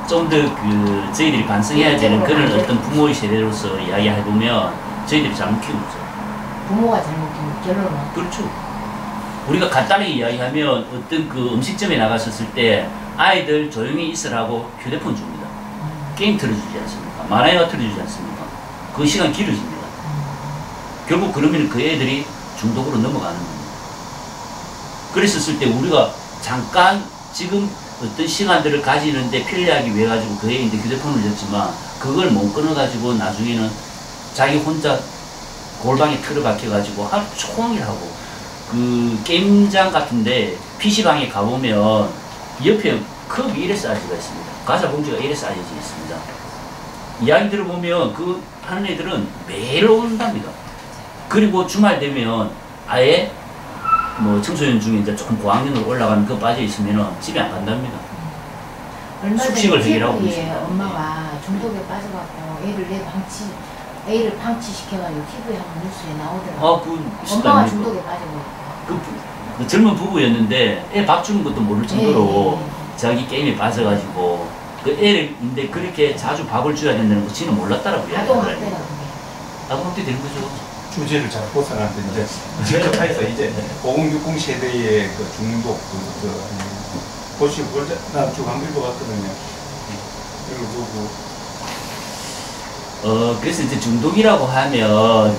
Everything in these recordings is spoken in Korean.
좀 더 저희들이 반성해야 되는 그런 어떤 부모의 세대로서 이야기해보면 저희들이 잘못 키우고 있어요. 부모가 잘못 키우고 결론은? 그렇죠. 우리가 간단하게 이야기하면 어떤 음식점에 나갔었을 때 아이들 조용히 있으라고 휴대폰 줍니다. 게임 틀어주지 않습니까? 만화영화 틀어주지 않습니까? 그 시간 길어집니다. 결국 그러면 그 애들이 중독으로 넘어가는 겁니다. 그랬었을 때 우리가 잠깐 지금 어떤 시간들을 가지는데 편리하기 위해 가지고 그 애인데 휴대폰을 줬지만 그걸 못 끊어가지고 나중에는 자기 혼자 골방에 틀어박혀 가지고 하루 종일 하고 게임장 같은데 PC방에 가보면 옆에 컵이 이래 쌓여져 있습니다. 과자 봉지가 이래 쌓여져 있습니다. 이야기 들어보면 하는 애들은 매일 온답니다. 그리고 주말 되면 아예 청소년 중에 이제 조금 고학년으로 올라가는 거 빠져 있으면은 집에 안 간답니다. 숙식을 해결하고 있습니다. 엄마가 중독에 빠져갖고 애를 방치시켜가지고 TV에 한번 뉴스에 나오더라고요. 엄마가 중독에 빠져버렸고. 젊은 부부였는데 애 밥 주는 것도 모를 정도로 자기 게임에 빠져가지고 애인데 그렇게 자주 밥을 줘야 된다는 거 지는 몰랐다라고 이야기하더라고요. 아동학대 되는 거죠. 주제를 잘 벗어났는데 이제 직접 해서 이제 5060 세대의 중독 보시고 나쭉 한번 읽어봤거든요. 그래서 이제 중독이라고 하면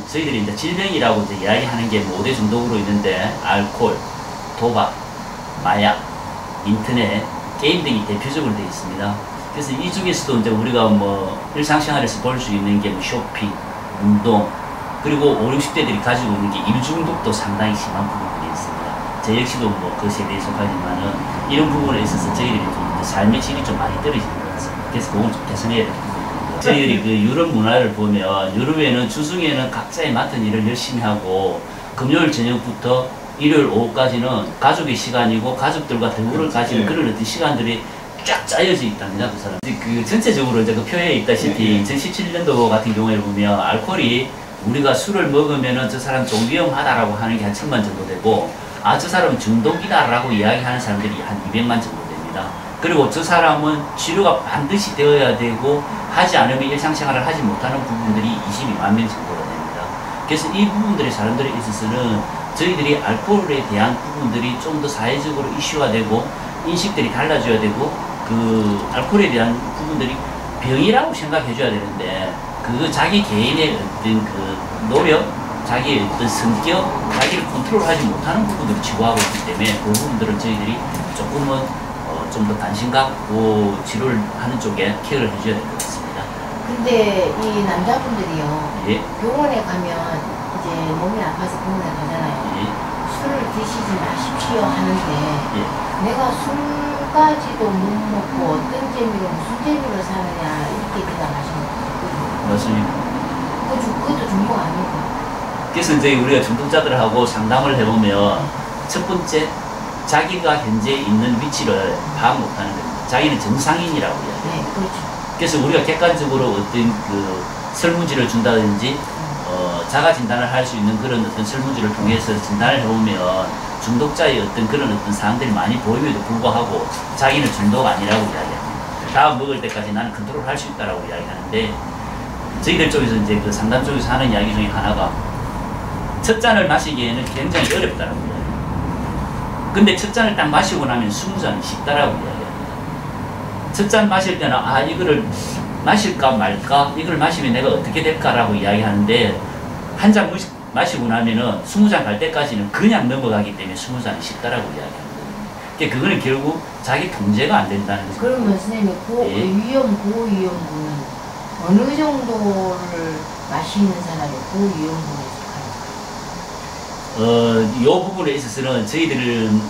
저희들이 이제 질병이라고 이제 이야기하는 게 5대 중독으로 있는데 알코올, 도박, 마약, 인터넷, 게임 등이 대표적으로 되어 있습니다. 그래서 이 중에서도 이제 우리가 일상생활에서 볼 수 있는 게 쇼핑, 운동, 그리고 5, 60대들이 가지고 있는 게 일중독도 상당히 심한 부분이 있습니다. 저 역시도 그 세대에 속하지만은 이런 부분에 있어서 저희들이 좀 삶의 질이 좀 많이 떨어지는 것 같습니다. 그래서 그건 좀 개선해야 됩니다. 저희들이 유럽 문화를 보면 유럽에는 주중에는 각자의 맡은 일을 열심히 하고 금요일 저녁부터 일요일 오후까지는 가족의 시간이고 가족들과 대우를 가지는 그런 어떤 시간들이 쫙 짜여져 있답니다. 그 사람. 전체적으로 이제 그 표에 있다시피 2017년도 같은 경우에 보면 알코올이 우리가 술을 먹으면은 저 사람 좀 위험하다라고 하는 게 한 1000만 정도 되고, 저 사람은 중독이다라고 이야기하는 사람들이 한 200만 정도 됩니다. 그리고 저 사람은 치료가 반드시 되어야 되고, 하지 않으면 일상생활을 하지 못하는 부분들이 22만 명 정도가 됩니다. 그래서 이 부분들의 사람들에 있어서는 저희들이 알코올에 대한 부분들이 좀 더 사회적으로 이슈가 되고, 인식들이 달라져야 되고, 알코올에 대한 부분들이 병이라고 생각해줘야 되는데, 자기 개인의 어떤 노력, 자기의 어떤 성격, 자기를 컨트롤하지 못하는 부분들을 치고하고 있기 때문에 그 부분들은 저희들이 조금은 좀 더 관심 갖고 치료를 하는 쪽에 케어를 해줘야 될 것 같습니다. 근데 이 남자분들이요, 예? 병원에 가면 이제 몸이 아파서 병원에 가잖아요. 예? 술을 드시지 마십시오 하는데 예? 내가 술까지도 못 먹고 어떤 재미로 무슨 재미로 사느냐 이렇게 대답하시는 거예요. 맞습니다. 그것도 중독 아니고. 그래서 이제 우리가 중독자들하고 상담을 해보면 첫 번째, 자기가 현재 있는 위치를 파악 못하는 겁니다. 자기는 정상인이라고 이야기해요. 네, 그렇죠. 그래서 우리가 객관적으로 어떤 설문지를 준다든지 자가 진단을 할 수 있는 그런 어떤 설문지를 통해서 진단을 해보면 중독자의 어떤 그런 어떤 사항들이 많이 보임에도 불구하고 자기는 중독 아니라고 이야기합니다. 다음 먹을 때까지 나는 컨트롤 할 수 있다라고 이야기하는데, 저희들 쪽에서 이제 상담 쪽에서 하는 이야기 중에 하나가 첫 잔을 마시기에는 굉장히 어렵다라고 이야기해요. 근데 첫 잔을 딱 마시고 나면 20잔이 쉽다라고 이야기합니다. 첫 잔 마실 때는 이거를 마실까 말까, 이걸 마시면 내가 어떻게 될까라고 이야기하는데, 한 잔 마시고 나면은 20잔 갈 때까지는 그냥 넘어가기 때문에 20잔이 쉽다라고 이야기합니다. 그러니까 그거는 결국 자기 통제가 안 된다는 거죠. 그러면 선생님, 고위험군은 어느 정도를 마시는 사람이 고위험군에 속하요? 이 부분에 있어서는 저희들은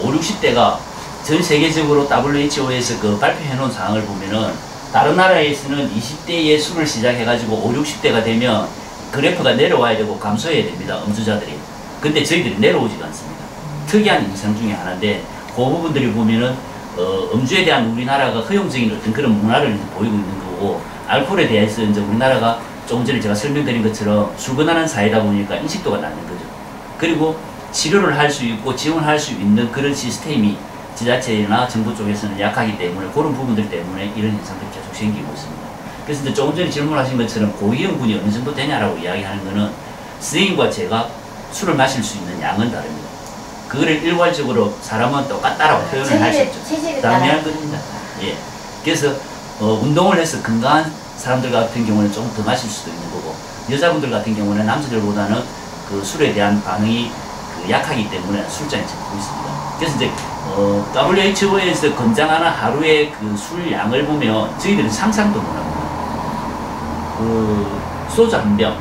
5, 60대가 전 세계적으로 WHO에서 발표해 놓은 사항을 보면은, 다른 나라에서는 20대에 술을 시작해가지고 5, 60대가 되면 그래프가 내려와야 되고 감소해야 됩니다. 음주자들이. 근데 저희들이 내려오지가 않습니다. 특이한 현상 중에 하나인데, 그 부분들이 보면은 음주에 대한 우리나라가 허용적인 어떤 그런 문화를 이제 보이고 있는 거고, 알코올에 대해서 이제 우리나라가 조금 전에 제가 설명드린 것처럼 출근하는 사회다 보니까 인식도가 낮은 거죠. 그리고 치료를 할 수 있고 지원할 수 있는 그런 시스템이 지자체나 정부 쪽에서는 약하기 때문에 그런 부분들 때문에 이런 현상들이 계속 생기고 있습니다. 그래서 이제 조금 전에 질문하신 것처럼 고위험군이 어느 정도 되냐라고 이야기하는 거는 선생님과 제가 술을 마실 수 있는 양은 다릅니다. 그거를 일괄적으로 사람은 똑같다라고 표현을 할 수 없죠. 당연한 겁니다. 예. 그래서 운동을 해서 건강한 사람들 같은 경우는 좀 더 마실 수도 있는 거고, 여자분들 같은 경우는 남자들보다는 그 술에 대한 반응이 약하기 때문에 술잔이 적고 있습니다. 그래서 이제 WHO에서 권장하는 하루의 그 술 양을 보면 저희들은 상상도 못합니다. 그 소주 한 병,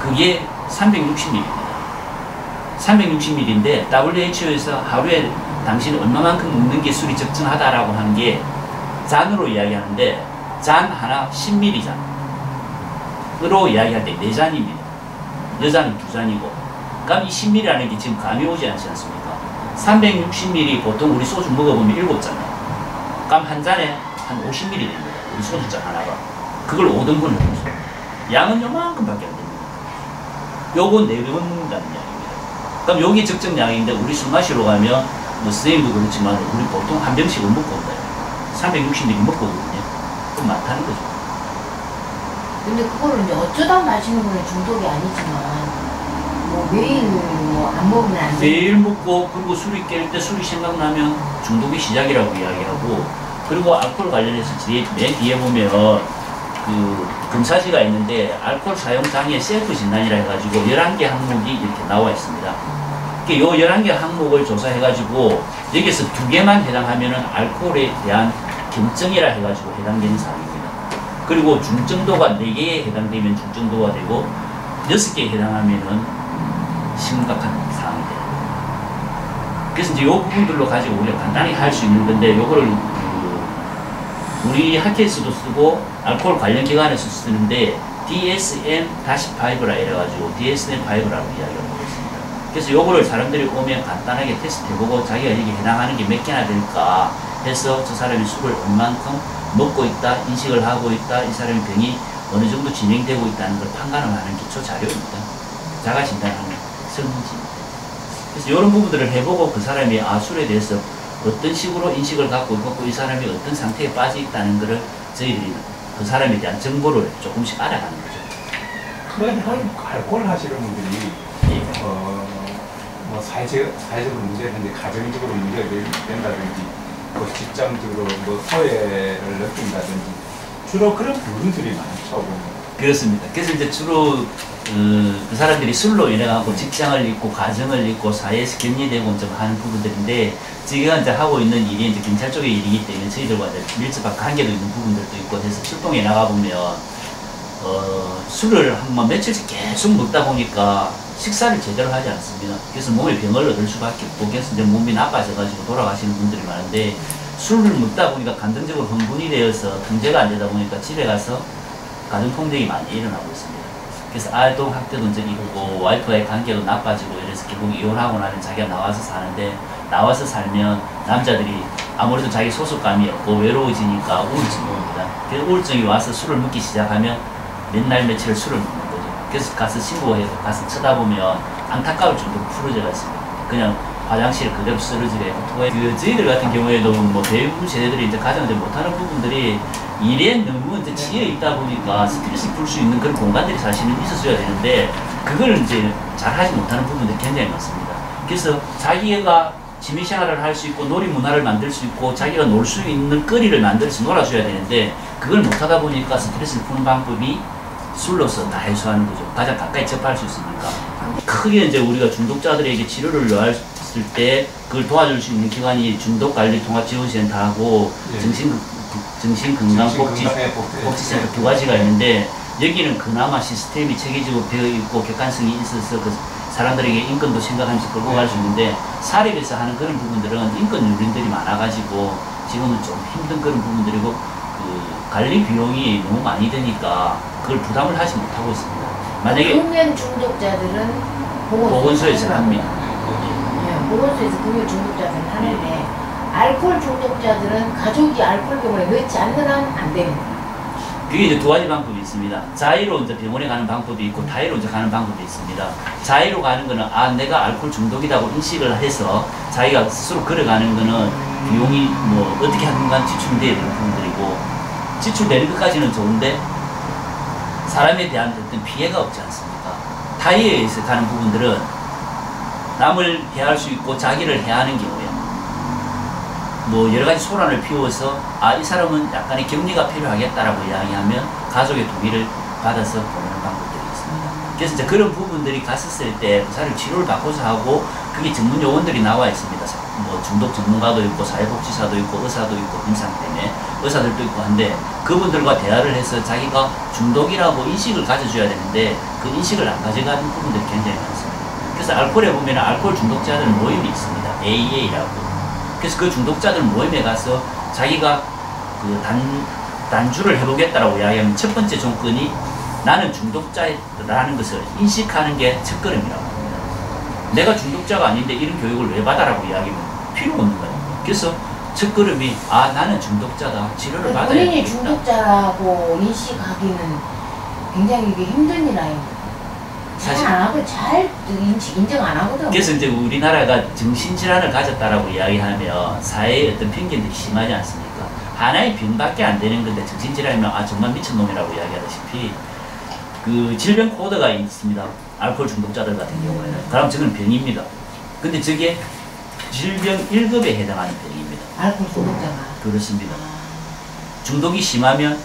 그게 360ml입니다. 360ml인데 WHO에서 하루에 당신이 얼마만큼 먹는 게 술이 적정하다라고 하는 게 잔으로 이야기하는데, 잔 하나 10ml잔으로 이야기할 때 4잔입니다. 여자는 2잔이고, 그럼 이 10ml라는 게 지금 감이 오지 않지 않습니까? 360ml 보통 우리 소주 먹어보면 7잔이에요. 그럼 한 잔에 한 50ml 됩니다. 우리 소주잔 하나가. 그걸 5등분을 해보세요. 양은 요만큼밖에 안 됩니다. 요거 4번 먹는다는 양입니다. 그럼 여기 적정량인데 우리 술 마시러 가면 뭐 선생님도 그렇지만 우리 보통 한 병씩은 먹고 온다. 360ml 먹고 오거든요. 좀 많다는 거죠. 근데 그거를 이제 어쩌다 마시는 거는 중독이 아니지만 뭐 매일 뭐 안 먹으면 안 돼. 매일 먹고, 그리고 술이 깰 때 술이 생각나면 중독이 시작이라고 이야기하고, 그리고 알코올 관련해서 맨 뒤에 보면 그 검사지가 있는데 알코올 사용 장애 셀프 진단이라 해가지고 11개 항목이 이렇게 나와 있습니다. 요 11개 항목을 조사해가지고 여기서 2개만 해당하면은 알코올에 대한 경증이라 해가지고 해당되는 사항입니다. 그리고 중증도가 4개에 해당되면 중증도가 되고 6개에 해당하면은 심각한 사항이 돼요. 그래서 이제 이 부분들로 가지고 우리가 간단히 할 수 있는 건데, 요거를 우리 학회에서도 쓰고 알코올 관련 기관에서 쓰는데 DSM-5라 이래가지고 DSM-5라고 이야기를 하고 있습니다. 그래서 요거를 사람들이 오면 간단하게 테스트해보고 자기가 여기 해당하는 게 몇 개나 될까 해서 저 사람이 술을 얼만큼 먹고 있다, 인식을 하고 있다, 이 사람의 병이 어느 정도 진행되고 있다는 걸 판단을 하는 기초 자료입니다. 자가 진단하는 설문지입니다. 그래서 이런 부분들을 해보고 그 사람이 술에 대해서 어떤 식으로 인식을 갖고 있고 이 사람이 어떤 상태에 빠져 있다는 것을 저희들이 그 사람에 대한 정보를 조금씩 알아가는 거죠. 그러면 알코올 하시는 분들이 뭐 사회적으로 문제든지 가정적으로 문제가 된다든지 뭐 직장적으로 뭐 소외를 느낀다든지 주로 그런 부분들이 많죠. 그렇습니다. 그래서 이제 주로 그 사람들이 술로 인해 갖고 직장을 잃고 가정을 잃고 사회에서 격리되고 좀 하는 부분들인데, 저희가 이제 하고 있는 일이 이제 경찰 쪽의 일이기 때문에 저희들과 이제 밀접한 관계도 있는 부분들도 있고 해서 출동에 나가보면 술을 한 며칠씩 계속 먹다 보니까 식사를 제대로 하지 않습니다. 그래서 몸에 병을 얻을 수밖에 없고, 그래서 이제 몸이 나빠져가지고 돌아가시는 분들이 많은데, 술을 먹다 보니까 감정적으로 흥분이 되어서 통제가 안 되다 보니까 집에 가서 가정폭력이 많이 일어나고 있습니다. 그래서 아동 학대도 이제 있고 와이프와의 관계도 나빠지고 이래서 결국 이혼하고 나면 자기가 나와서 사는데, 나와서 살면 남자들이 아무래도 자기 소속감이 없고 외로워지니까 우울증이 옵니다. 그래서 우울증이 와서 술을 먹기 시작하면 몇 날 며칠 술을 먹는 거죠. 그래서 가서 신고해서 가서 쳐다보면 안타까울 정도로 풀어져가 있습니다. 그냥 화장실 그대로 쓰러지게 되고 토해. 저희들 같은 경우에도 뭐 대부분 세대들이 이제 가장 이제 못하는 부분들이 일에 너무 이제 치여 있다 보니까 스트레스 풀 수 있는 그런 공간들이 사실은 있었어야 되는데, 그걸 이제 잘 하지 못하는 부분들이 굉장히 많습니다. 그래서 자기가 취미생활을 할 수 있고 놀이문화를 만들 수 있고 자기가 놀 수 있는 거리를 만들어서 놀아줘야 되는데, 그걸 못하다 보니까 스트레스를 푸는 방법이 술로서 다 해소하는 거죠. 가장 가까이 접할 수 있으니까. 크게 이제 우리가 중독자들에게 치료를 요했을 때 그걸 도와줄 수 있는 기관이 중독관리통합지원센터하고 정신건강복지센터 2가지가 있는데, 여기는 그나마 시스템이 체계적으로 되어 있고 객관성이 있어서 그 사람들에게 인권도 생각하면서 끌고 갈 수 있는데, 사립에서 하는 그런 부분들은 인권 유린들이 많아가지고 지금은 좀 힘든 그런 부분들이고, 그 관리 비용이 너무 많이 드니까 그걸 부담을 하지 못하고 있습니다. 만약에 금연 중독자들은 보건소에서 합니다. 네, 보건소에서 금연 중독자들은 하는데 알코올 중독자들은 가족이 알코올병원에 넣지 않는 한 안 됩니다. 그게 이제 두 가지 방법이 있습니다. 자의로 이제 병원에 가는 방법이 있고 타의로 이제 가는 방법이 있습니다. 자의로 가는 거는 내가 알코올 중독이라고 인식을 해서 자기가 스스로 걸어가는 거는 비용이 뭐 어떻게 하든간 지출돼야 되는 부분들이고 지출되는 것까지는 좋은데 사람에 대한 어떤 피해가 없지 않습니까? 타의에 의해서 가는 부분들은 남을 해할 수 있고 자기를 해하는 경우에 뭐 여러 가지 소란을 피워서 이 사람은 약간의 격리가 필요하겠다라고 이야기하면 가족의 동의를 받아서 보내는 방법들이 있습니다. 그래서 이제 그런 부분들이 갔었을 때 그 사람을 치료를 받고자 하고 그게 전문 요원들이 나와 있습니다. 뭐 중독 전문가도 있고 사회복지사도 있고 의사도 있고 임상 때문에 의사들도 있고 한데 그분들과 대화를 해서 자기가 중독이라고 인식을 가져줘야 되는데 그 인식을 안 가져가는 부분들이 굉장히 많습니다. 그래서 알코올에 보면 알코올 중독자들 모임이 있습니다. AA라고. 그래서 그 중독자들 모임에 가서 자기가 그 단주를 해보겠다라고 이야기하면 첫 번째 조건이 나는 중독자라는 것을 인식하는 게 첫걸음이라고 합니다. 내가 중독자가 아닌데 이런 교육을 왜 받아라고 이야기하면 필요 없는 거예요. 그래서 첫걸음이 나는 중독자다. 치료를 받아야 되겠다. 본인이 중독자라고 인식하기는 굉장히 이게 힘든 일이에요. 잘 안 하고 잘 인정 안 하거든. 그래서 이제 우리나라가 정신질환을 가졌다라고 이야기하면 사회의 어떤 편견들이 심하지 않습니까? 하나의 병밖에 안 되는 건데 정신질환이면 정말 미친놈이라고 이야기하다시피 그 질병 코드가 있습니다. 알코올 중독자들 같은 경우에는. 그럼 저건 병입니다. 근데 저게 질병 1급에 해당하는 병입니다. 알코올 중독자가. 그렇습니다. 중독이 심하면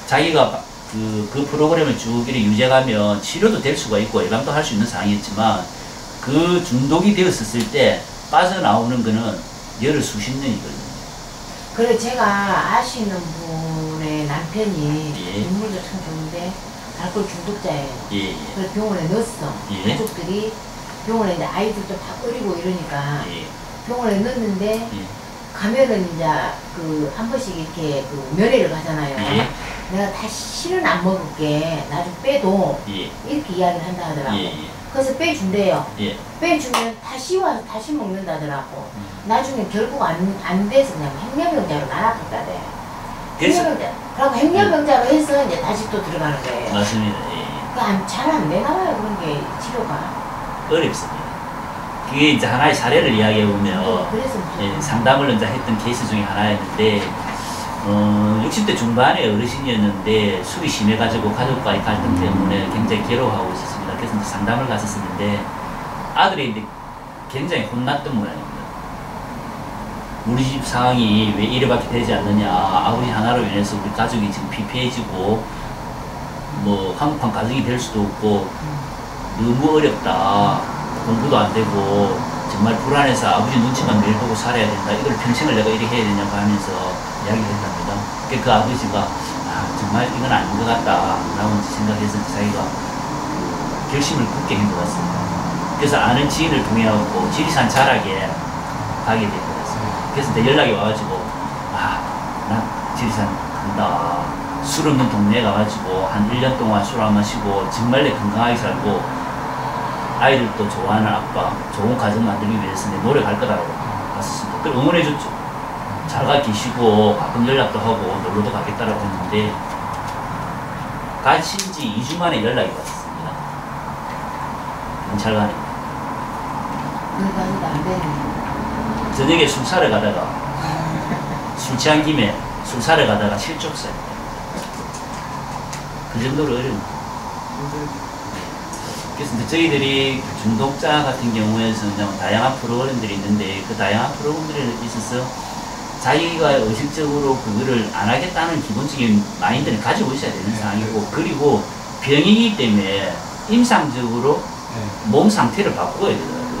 자기가 그 프로그램을 쭉 이렇게 유지해가면 치료도 될 수가 있고 예방도 할 수 있는 상황이었지만 그 중독이 되었을 때 빠져나오는 거는 열흘 수십 년이거든요. 그래 제가 아시는 분의 남편이 예. 인물도 참 좋은데 알코올 중독자예요. 예. 그래서 병원에 넣었어. 예. 가족들이 병원에 이제 아이들도 다 어리고 이러니까 예. 병원에 넣었는데 예. 가면은 이제 그 한 번씩 이렇게 그 면회를 가잖아요. 예. 내가 다시는 안 먹을게. 나중 빼도 예. 이렇게 이야기를 한다 하더라고. 예. 그래서 빼준대요. 예. 빼주면 다시 와서 다시 먹는다 하더라고. 나중에 결국 안 돼서 그냥 행렬병자로 날아갔다대. 그래서 행렬병자. 그러고 행렬병자로 해서 이제 다시 또 들어가는 거예요. 맞습니다. 예. 잘 안 되나 봐요, 그런 게 치료가. 어렵습니다. 그게 이제 하나의 사례를 이야기해 보면 그래서 상담을 이제 했던 케이스 중에 하나였는데 60대 중반의 어르신이었는데 술이 심해가지고 가족과의 갈등 때문에 굉장히 괴로워하고 있었습니다. 그래서 이제 상담을 갔었는데 아들이 이제 굉장히 혼났던 모양입니다. 우리 집 상황이 왜 이래밖에 되지 않느냐. 아버지 하나로 인해서 우리 가족이 지금 피폐해지고 뭐 한국판 가족이 될 수도 없고 너무 어렵다. 공부도 안 되고 정말 불안해서 아버지 눈치만 매일 보고 살아야 된다. 이걸 평생을 내가 이렇게 해야 되냐고 하면서 이야기를 했답니다. 그 아버지가 정말 이건 아닌 것 같다 라고 생각해서 자기가 결심을 굳게 한 것 같습니다. 그래서 아는 지인을 통해 갖고 지리산 자락에 가게 된 것 같습니다. 그래서 이제 연락이 와가지고 나 지리산 간다. 술 없는 동네에 가가지고 한 1년 동안 술 안 마시고 정말 내 건강하게 살고 아이들도 좋아하는 아빠, 좋은 가정 만들기 위해서 내 노력할 거다라고 갔었습니다. 그걸 응원해줬죠. 잘 가 계시고 가끔 연락도 하고 놀러도 가겠다라고 했는데 가신 지 2주 만에 연락이 왔습니다. 경찰관입니다. 그러니까 안 되네. 저녁에 술 사러 가다가 술 취한 김에 술 사러 가다가 실족사입니다. 그 정도로 어려운. 그래서 저희들이 중독자 같은 경우에는 다양한 프로그램들이 있는데 그 다양한 프로그램들에 있어서 자기가 의식적으로 그거를 안 하겠다는 기본적인 마인드를 가지고 있어야 되는 상황이고 그리고 병이기 때문에 임상적으로 몸 상태를 바꿔야 되더라고요.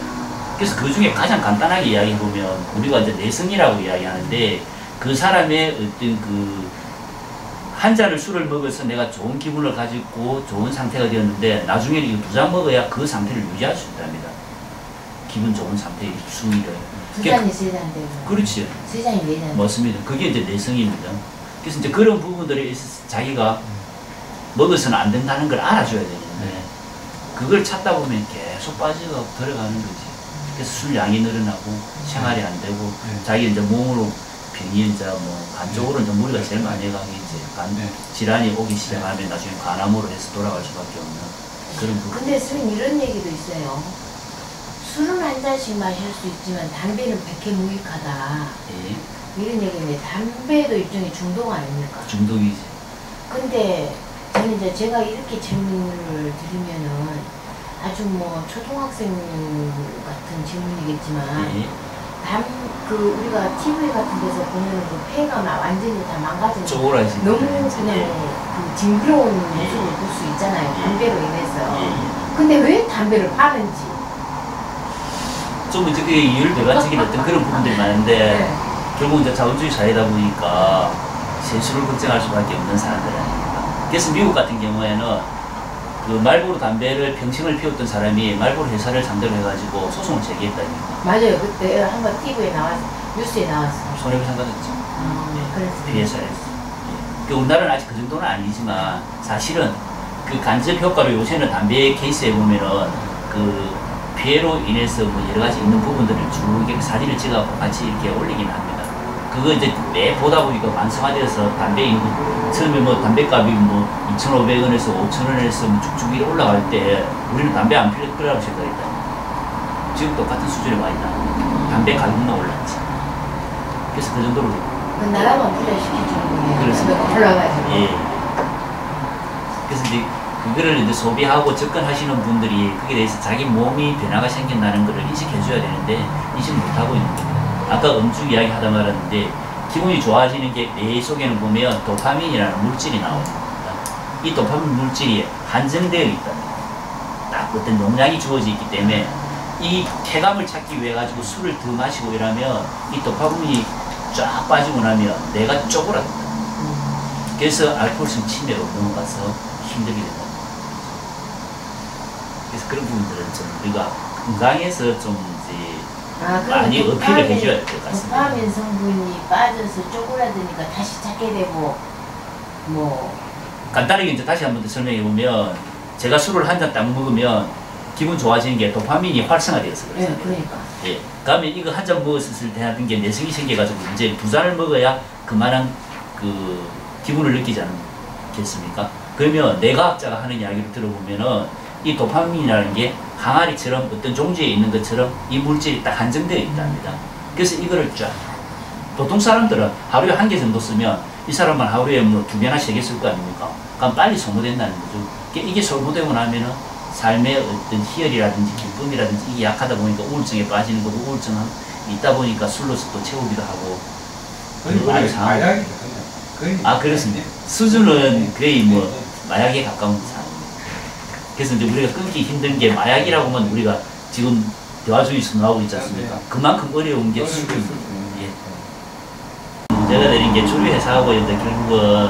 그래서 그 중에 가장 간단하게 이야기해보면 우리가 이제 내성이라고 이야기하는데 그 사람의 어떤 그 한 잔을 술을 먹어서 내가 좋은 기분을 가지고 좋은 상태가 되었는데 나중에는 이거 2잔 먹어야 그 상태를 유지할 수 있답니다. 기분 좋은 상태의 수위를. 2잔이 3잔 되고. 그렇지. 3잔이 4잔. 맞습니다. 그게 이제 내성입니다. 그래서 이제 그런 부분들에 있어서 자기가 먹어서는 안 된다는 걸 알아줘야 되는데 그걸 찾다 보면 계속 빠져가 들어가는 거지. 그래서 술 양이 늘어나고 생활이 안 되고 자기 이제 몸으로 병이 이제 간 쪽으로는 좀 무리가 제일 많이 가겠지. 간 네. 질환이 오기 시작하면 나중에 간암으로 해서 돌아갈 수밖에 없는 그런 부분. 근데 선생님 이런 얘기도 있어요. 술은 한 잔씩 마실 수 있지만 담배는 백해무익하다. 예. 이런 얘기인데 담배도 일종의 중독 아닙니까? 중독이지. 근데 저는 이제 제가 이렇게 질문을 드리면은 아주 뭐 초등학생 같은 질문이겠지만 예. 우리가 TV 같은 데서 보면 그 폐가 막 완전히 다 망가진 쪼그라진. 너무 그냥 예. 그 징그러운 모습을 볼 수 있잖아요. 예. 담배로 인해서. 예. 근데 왜 담배를 파는지. 좀 이제 그게 이유를 배반적인 어떤 그런 부분들이 많은데 네. 결국 이제 자본주의 사회다 보니까 세수를 걱정할 수밖에 없는 사람들 아닙니까? 그래서 미국 같은 경우에는 그 말보로 담배를 평생을 피웠던 사람이 말보로 회사를 상대로 해가지고 소송을 제기했다니까. 맞아요. 그때 한번 TV에 나왔어. 뉴스에 나왔어. 손해배상 받았죠. 그래서. 피해사에서. 그 우리나라는 아직 그 정도는 아니지만 사실은 그 간접 효과로 요새는 담배 케이스에 보면은 그 피해로 인해서 뭐 여러 가지 있는 부분들을 쭉 이렇게 사진을 찍어서 같이 이렇게 올리긴 합니다. 그거 이제 매 보다 보니까 완성화되어서 담배 인구 처음에 뭐 담배값이 뭐 2,500원에서 5,000원에서 뭐 쭉쭉 이렇게 올라갈 때 우리는 담배 안 필 거라고 생각했다. 지금 똑같은 수준에 와 있다. 담배 가격만 올랐지. 그래서 그 정도로. 그 나라만 부자시킬 정도예요. 그렇습니다. 올라가지고. 예. 그래서 이제 그거를 이제 소비하고 접근하시는 분들이 거기에 대해서 자기 몸이 변화가 생긴다는 것을 인식해줘야 되는데 인식 못하고 있는 겁니다. 아까 음주 이야기 하다 말았는데 기분이 좋아지는 게 뇌 속에는 보면 도파민이라는 물질이 나옵니다. 이 도파민 물질이 한정되어 있다. 딱 어떤 용량이 주어져 있기 때문에 이 쾌감을 찾기 위해 가지고 술을 더 마시고 이러면 이 도파민이 쫙 빠지고 나면 뇌가 쪼그라든다. 그래서 알코올성 치매로 넘어가서 힘들게 된다. 그래서 그런 부분들은 좀 우리가 건강에서 좀 이제 많이 어필을 해줘야 될 것 같습니다. 도파민 성분이 빠져서 쪼그라드니까 다시 찾게 되고 뭐 간단하게 이제 다시 한 번 더 설명해 보면 제가 술을 한 잔 딱 먹으면 기분 좋아지는 게 도파민이 활성화되어서 그렇습니다. 네, 그러니까. 예. 그러면 이거 한 잔 먹었을 때 하는 게 내성이 생겨가지고 이제 두 잔을 먹어야 그만한 그 기분을 느끼지 않겠습니까? 그러면 뇌과학자가 하는 이야기를 들어보면은 이 도파민이라는 게 항아리처럼 어떤 종지에 있는 것처럼 이 물질이 딱 한정되어 있답니다. 그래서 이거를 쫙 보통 사람들은 하루에 한 개 정도 쓰면 이 사람은 하루에 뭐 2개나 3개 쓸 거 아닙니까? 그럼 빨리 소모된다는 거죠. 이게 소모되고 나면은 삶의 어떤 희열이라든지 기쁨이라든지 이게 약하다 보니까 우울증에 빠지는 거고 우울증은 있다 보니까 술로서 또 채우기도 하고 마약이 그렇습니다. 수준은 거의 뭐 마약에 가까운 상황입니다. 그래서 이제 우리가 끊기 힘든 게 마약이라고만 우리가 지금 대화중에 선호하고 있지 않습니까? 그만큼 어려운 게 술입니다. 예. 문제가 되는 게 조류회사하고 이제 결국은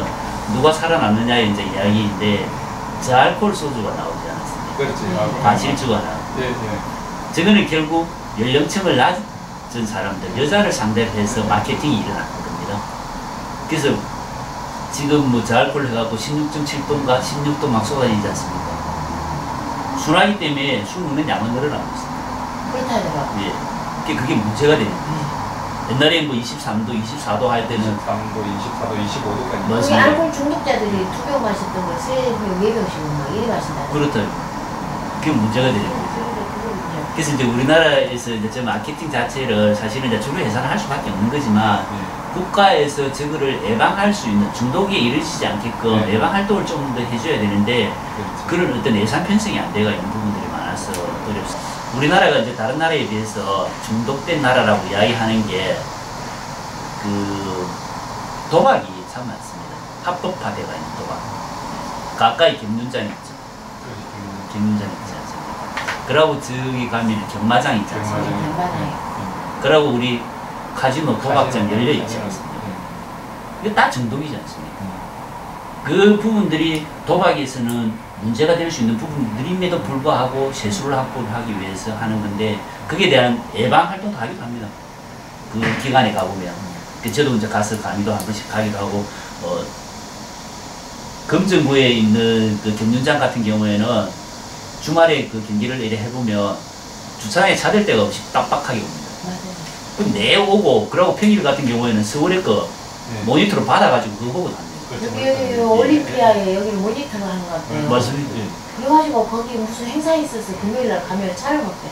누가 살아남느냐의 이제 이야기인데 저알코올 소주가 나오지 않았습니까? 그렇지. 과실주가 나오고. 네. 저거는 결국 연령층을 낮은 사람들, 여자를 상대로 해서 마케팅이 일어나는 겁니다. 그래서 지금 뭐 저알코올 해갖고 16.7도인가 16도 막 쏟아지지 않습니까? 순하기 때문에 술 먹는 양은 늘어나고 있습니다. 그렇다더라고요. 예. 그게 문제가 되는 거예요. 옛날에 뭐 23도, 24도 할 때는 23도, 24도, 25도까지. 맞습니다. 거기 알코올 중독자들이 2병 마셨던 걸 3병, 4병씩은 막 이래 마신다. 그렇다. 그게 문제가 되는 거예요. 그래서 이제 우리나라에서 이제 저 마케팅 자체를 사실은 이제 주로 예산을 할 수밖에 없는 거지만 국가에서 저거를 예방할 수 있는 중독에 이르지 않게끔 네. 예방 활동을 좀 더 해줘야 되는데 그렇죠. 그런 어떤 예산 편성이 안 돼가 있는 부분들이 많아서 어렵습니다. 우리나라가 이제 다른 나라에 비해서 중독된 나라라고 이야기하는 게 그 도박이 참 많습니다. 합법화되어 있는 도박. 가까이 경륜장 있죠. 경륜장 있지 않습니까? 그러고 저기 가면 경마장 있지 않습니까? 경마장. 그러고 우리 카지노 도박장 열려 있지 않습니까? 이게 다 중독이지 않습니까? 그 부분들이 도박에서는 문제가 될 수 있는 부분들임에도 불구하고 세수를 확보하기 위해서 하는 건데 거기에 대한 예방 활동도 하기도 합니다. 그 기관에 가보면 저도 이제 가서 강의도 한 번씩 가기도 하고 금정구에 있는 그 경륜장 같은 경우에는 주말에 그 경기를 이래 해보면 주차장에 차댈 데가 없이 빡빡하게 옵니다. 맞아요. 그럼 내오고 그러고 평일 같은 경우에는 서울에 거 네. 모니터로 받아가지고 그거 보고 다녀요. 그렇죠. 여기 올림피아에 여기 모니터를 하는 것 같아요. 맞습니다. 예. 그래가지고 거기 무슨 행사 있어서 금요일날 가면 차를 먹대.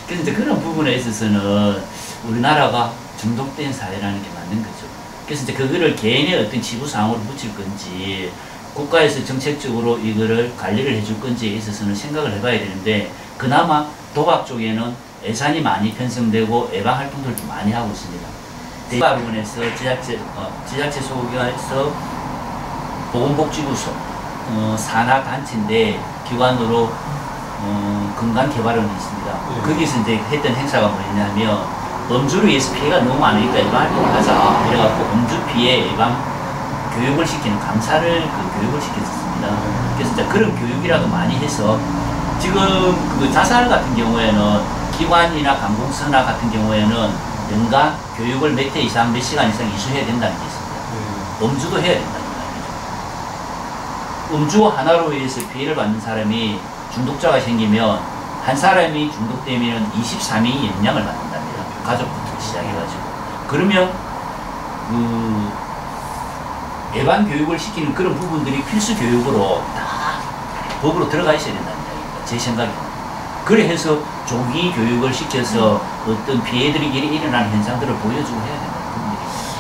그래서 이제 그런 부분에 있어서는 우리나라가 중독된 사회라는 게 맞는 거죠. 그래서 이제 그거를 개인의 어떤 지구상으로 붙일 건지 국가에서 정책적으로 이거를 관리를 해줄 건지에 있어서는 생각을 해봐야 되는데 그나마 도박 쪽에는 예산이 많이 편성되고 예방 활동들도 많이 하고 있습니다. 대가 부분에서 지자체 소기관에서 보건복지부 산하 단체인데 기관으로 건강개발원이 있습니다. 네. 거기서 이제 했던 행사가 뭐냐면 음주로 인해서 피해가 너무 많으니까 예방 활동을 하자. 그래갖고 음주 피해 예방 교육을 시키는 강사를 교육을 시켰었습니다. 그래서 이제 그런 교육이라도 많이 해서 지금 그 자살 같은 경우에는 기관이나 관공서나 같은 경우에는 연간 교육을 몇 회 이상 몇 시간 이상 이수해야 된다는 게 있습니다. 음주도 해야 된다는 거예요. 음주 하나로 인해서 피해를 받는 사람이 중독자가 생기면 한 사람이 중독되면 23명이 영향을 받는답니다. 가족부터 시작해가지고. 그러면 그 예방 교육을 시키는 그런 부분들이 필수 교육으로 다 법으로 들어가 있어야 된다는 이야기입니다. 제 생각에는. 그래 해서 조기 교육을 시켜서 어떤 피해들이 일어나는 현상들을 보여주고 해야 된다는 부분들이.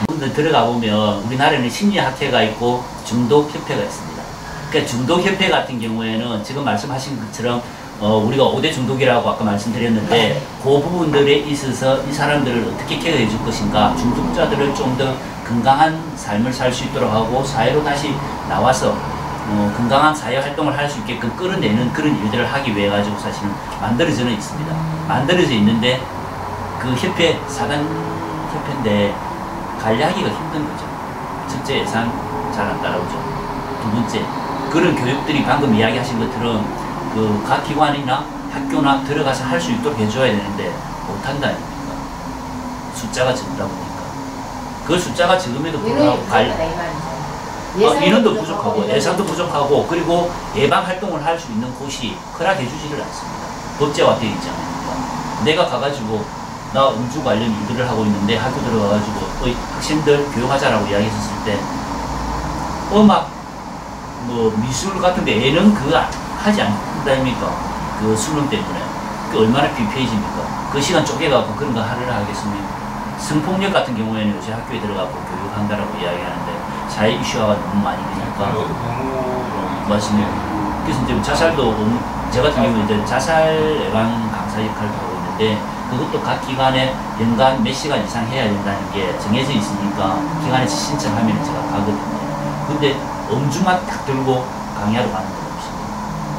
부분들 들어가 보면 우리나라에는 심리학회가 있고 중독협회가 있습니다. 그러니까 중독협회 같은 경우에는 지금 말씀하신 것처럼 우리가 5대 중독이라고 아까 말씀드렸는데 그 부분들에 있어서 이 사람들을 어떻게 케어해 줄 것인가, 중독자들을 좀 더 건강한 삶을 살 수 있도록 하고 사회로 다시 나와서 건강한 사회 활동을 할 수 있게끔 끌어내는 그런 일들을 하기 위해 가지고 사실은 만들어져는 있습니다. 만들어져 있는데 그 협회, 사단 협회인데 관리하기가 힘든 거죠. 첫째 예산 잘 안 따라오죠. 두 번째 그런 교육들이 방금 이야기하신 것처럼 그 각 기관이나 학교나 들어가서 할 수 있도록 해줘야 되는데 못한다는 겁니까? 숫자가 적다 보니까 그 숫자가 적음에도 불구하고 인원도 부족하고 예산도 부족하고 그리고 예방 활동을 할 수 있는 곳이 허락해주지를 않습니다. 법제화 되어 있지 않습니까? 내가 가가지고 나 음주 관련 일들을 하고 있는데 학교 들어가가지고 학생들 교육하자라고 이야기했었을 때 음악 뭐 미술 같은데 예능 그거 하지 않는다입니까? 그 수능 때문에 그 얼마나 비페이지입니까? 그 시간 쪼개갖고 그런 거 하려고 하겠습니까? 성폭력 같은 경우에는 요새 학교에 들어가고 교육한다라고 이야기하는데 사회 이슈화가 너무 많이 되니까 맞습니다. 그래서 이제 자살도 저 같은 경우는 이제 자살 예방 강사 역할도 하고 있는데 그것도 각 기관에 연간 몇 시간 이상 해야 된다는 게 정해져 있으니까 기관에서 신청하면 제가 가거든요. 근데 음주만 딱 들고 강의하러 가는 건 없습니다.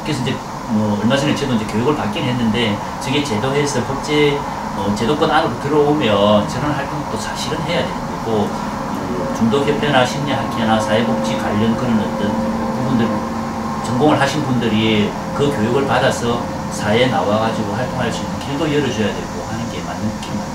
그래서 이제 뭐 얼마 전에 저도 이제 교육을 받긴 했는데 저게 제도에서 법제 제도권 안으로 들어오면 저런 활동도 사실은 해야 되는 거고 그 중독협회나 심리학회나 사회복지 관련 그런 어떤 부분들 전공을 하신 분들이 그 교육을 받아서 사회에 나와가지고 활동할 수 있는 길도 열어줘야 되고 하는 게 맞는 게 맞는